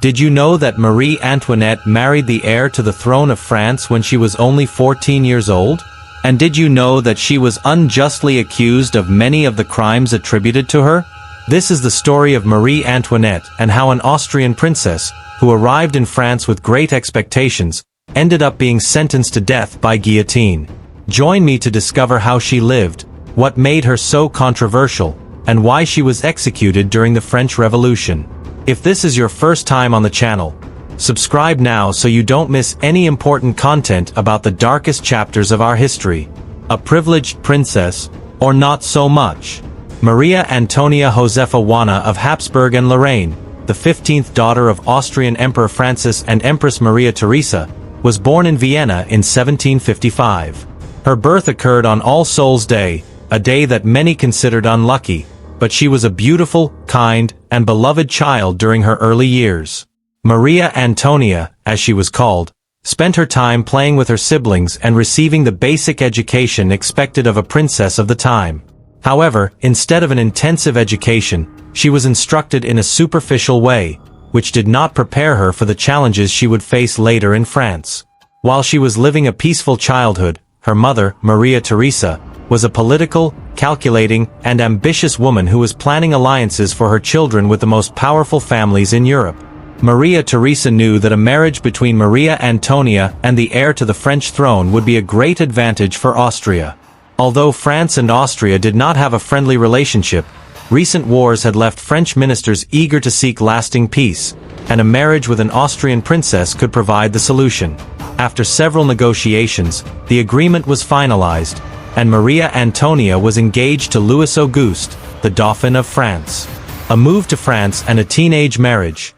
Did you know that Marie Antoinette married the heir to the throne of France when she was only 14 years old? And did you know that she was unjustly accused of many of the crimes attributed to her? This is the story of Marie Antoinette and how an Austrian princess, who arrived in France with great expectations, ended up being sentenced to death by guillotine. Join me to discover how she lived, what made her so controversial, and why she was executed during the French Revolution. If this is your first time on the channel, subscribe now so you don't miss any important content about the darkest chapters of our history. A privileged princess, or not so much? Maria Antonia Josefa Juana of Habsburg and Lorraine, the 15th daughter of Austrian Emperor Francis and Empress Maria Theresa, was born in Vienna in 1755. Her birth occurred on All Souls' Day, a day that many considered unlucky, but she was a beautiful, kind, and beloved child during her early years. Maria Antonia, as she was called, spent her time playing with her siblings and receiving the basic education expected of a princess of the time. However, instead of an intensive education, she was instructed in a superficial way, which did not prepare her for the challenges she would face later in France. While she was living a peaceful childhood, her mother, Maria Theresa, was a political, calculating, and ambitious woman who was planning alliances for her children with the most powerful families in Europe. Maria Theresa knew that a marriage between Maria Antonia and the heir to the French throne would be a great advantage for Austria. Although France and Austria did not have a friendly relationship, recent wars had left French ministers eager to seek lasting peace, and a marriage with an Austrian princess could provide the solution. After several negotiations, the agreement was finalized, and Maria Antonia was engaged to Louis Auguste, the Dauphin of France. A move to France and a teenage marriage.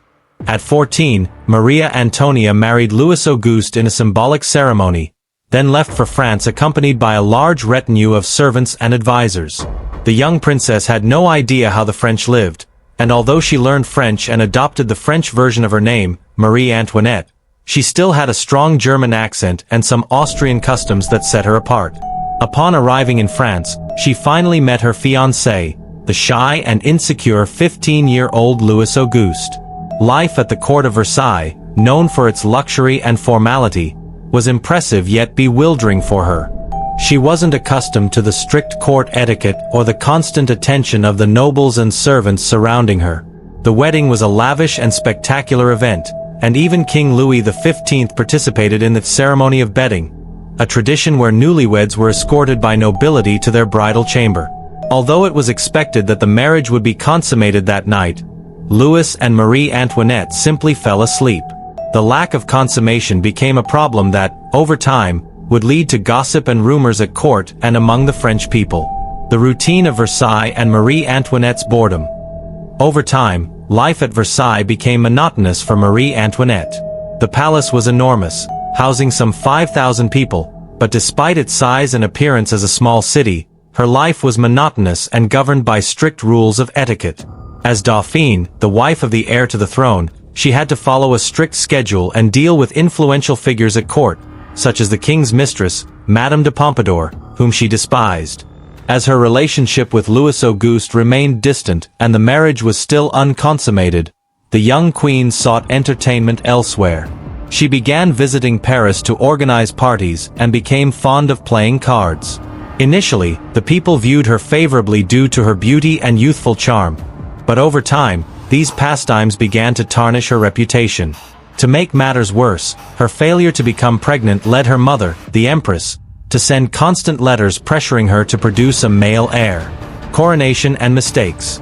At 14, Maria Antonia married Louis Auguste in a symbolic ceremony, then left for France accompanied by a large retinue of servants and advisors. The young princess had no idea how the French lived, and although she learned French and adopted the French version of her name, Marie Antoinette, she still had a strong German accent and some Austrian customs that set her apart. Upon arriving in France, she finally met her fiancé, the shy and insecure 15-year-old Louis Auguste. Life at the court of Versailles, known for its luxury and formality, was impressive yet bewildering for her. She wasn't accustomed to the strict court etiquette or the constant attention of the nobles and servants surrounding her. The wedding was a lavish and spectacular event, and even King Louis XV participated in the ceremony of bedding, a tradition where newlyweds were escorted by nobility to their bridal chamber. Although it was expected that the marriage would be consummated that night, Louis and Marie Antoinette simply fell asleep. The lack of consummation became a problem that, over time, would lead to gossip and rumors at court and among the French people. The routine of Versailles and Marie Antoinette's boredom. Over time, life at Versailles became monotonous for Marie Antoinette. The palace was enormous, housing some 5,000 people, but despite its size and appearance as a small city, her life was monotonous and governed by strict rules of etiquette. As Dauphine, the wife of the heir to the throne, she had to follow a strict schedule and deal with influential figures at court, such as the king's mistress, Madame de Pompadour, whom she despised. As her relationship with Louis Auguste remained distant and the marriage was still unconsummated, the young queen sought entertainment elsewhere. She began visiting Paris to organize parties and became fond of playing cards. Initially, the people viewed her favorably due to her beauty and youthful charm, but over time, these pastimes began to tarnish her reputation. To make matters worse, her failure to become pregnant led her mother, the Empress, to send constant letters pressuring her to produce a male heir. Coronation and mistakes.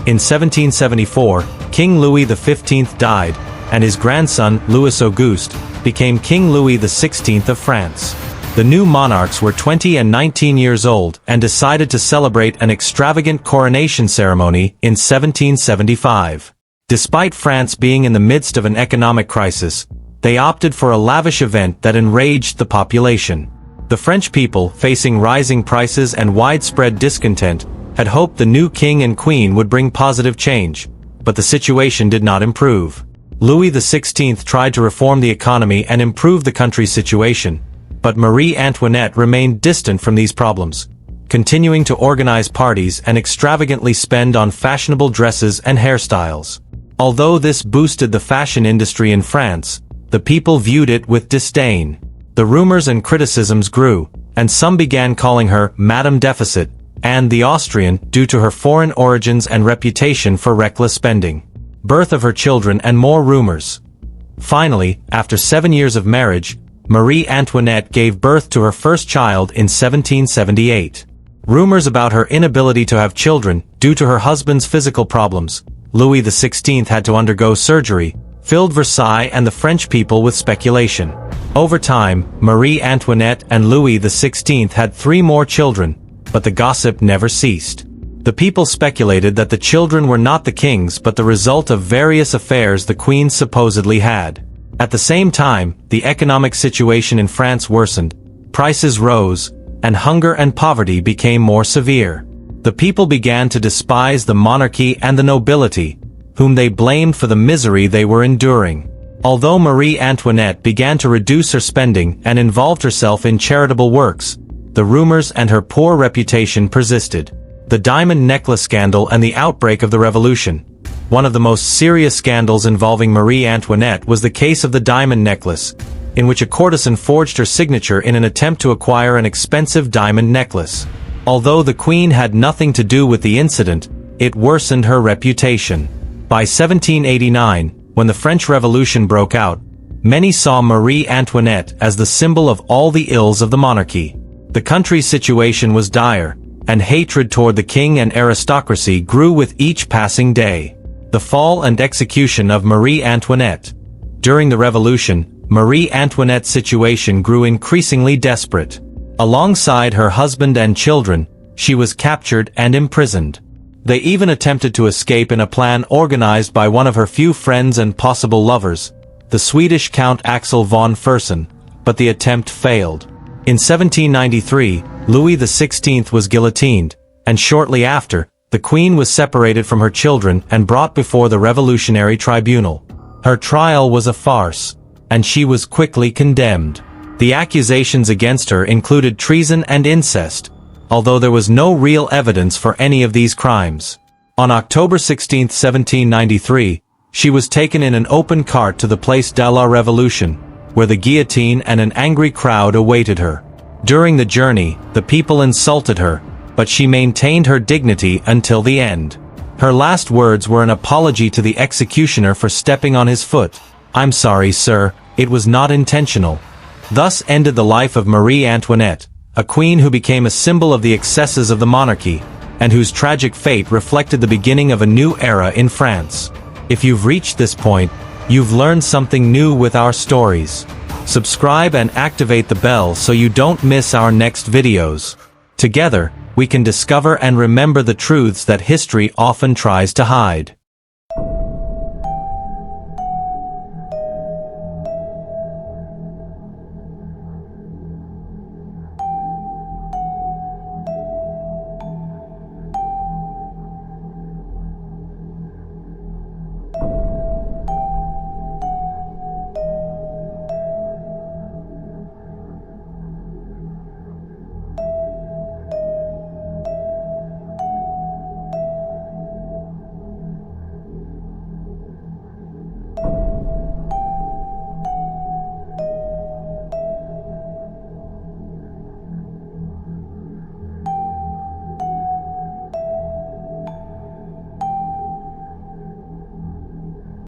In 1774, King Louis XV died, and his grandson, Louis Auguste, became King Louis XVI of France. The new monarchs were 20 and 19 years old and decided to celebrate an extravagant coronation ceremony in 1775. Despite France being in the midst of an economic crisis, they opted for a lavish event that enraged the population. The French people, facing rising prices and widespread discontent, had hoped the new king and queen would bring positive change, but the situation did not improve. Louis XVI tried to reform the economy and improve the country's situation, but Marie Antoinette remained distant from these problems, continuing to organize parties and extravagantly spend on fashionable dresses and hairstyles. Although this boosted the fashion industry in France, the people viewed it with disdain. The rumors and criticisms grew, and some began calling her Madame Deficit, and the Austrian, due to her foreign origins and reputation for reckless spending. Birth of her children and more rumors. Finally, after 7 years of marriage, Marie Antoinette gave birth to her first child in 1778. Rumors about her inability to have children, due to her husband's physical problems, Louis XVI had to undergo surgery, filled Versailles and the French people with speculation. Over time, Marie Antoinette and Louis XVI had 3 more children, but the gossip never ceased. The people speculated that the children were not the king's but the result of various affairs the queen supposedly had. At the same time, the economic situation in France worsened, prices rose, and hunger and poverty became more severe. The people began to despise the monarchy and the nobility, whom they blamed for the misery they were enduring. Although Marie Antoinette began to reduce her spending and involved herself in charitable works, the rumors and her poor reputation persisted. The diamond necklace scandal and the outbreak of the revolution. One of the most serious scandals involving Marie Antoinette was the case of the diamond necklace, in which a courtesan forged her signature in an attempt to acquire an expensive diamond necklace. Although the queen had nothing to do with the incident, it worsened her reputation. By 1789, when the French Revolution broke out, many saw Marie Antoinette as the symbol of all the ills of the monarchy. The country's situation was dire, and hatred toward the king and aristocracy grew with each passing day. The fall and execution of Marie Antoinette. During the revolution, Marie Antoinette's situation grew increasingly desperate. Alongside her husband and children, she was captured and imprisoned. They even attempted to escape in a plan organized by one of her few friends and possible lovers, the Swedish Count Axel von Fersen, but the attempt failed. In 1793, Louis XVI was guillotined, and shortly after, the queen was separated from her children and brought before the Revolutionary Tribunal. Her trial was a farce, and she was quickly condemned. The accusations against her included treason and incest, although there was no real evidence for any of these crimes. On October 16, 1793, she was taken in an open cart to the Place de la Révolution, where the guillotine and an angry crowd awaited her. During the journey, the people insulted her, but she maintained her dignity until the end. Her last words were an apology to the executioner for stepping on his foot. "I'm sorry, sir, it was not intentional." Thus ended the life of Marie Antoinette, a queen who became a symbol of the excesses of the monarchy, and whose tragic fate reflected the beginning of a new era in France. If you've reached this point, you've learned something new with our stories. Subscribe and activate the bell so you don't miss our next videos. Together, we can discover and remember the truths that history often tries to hide.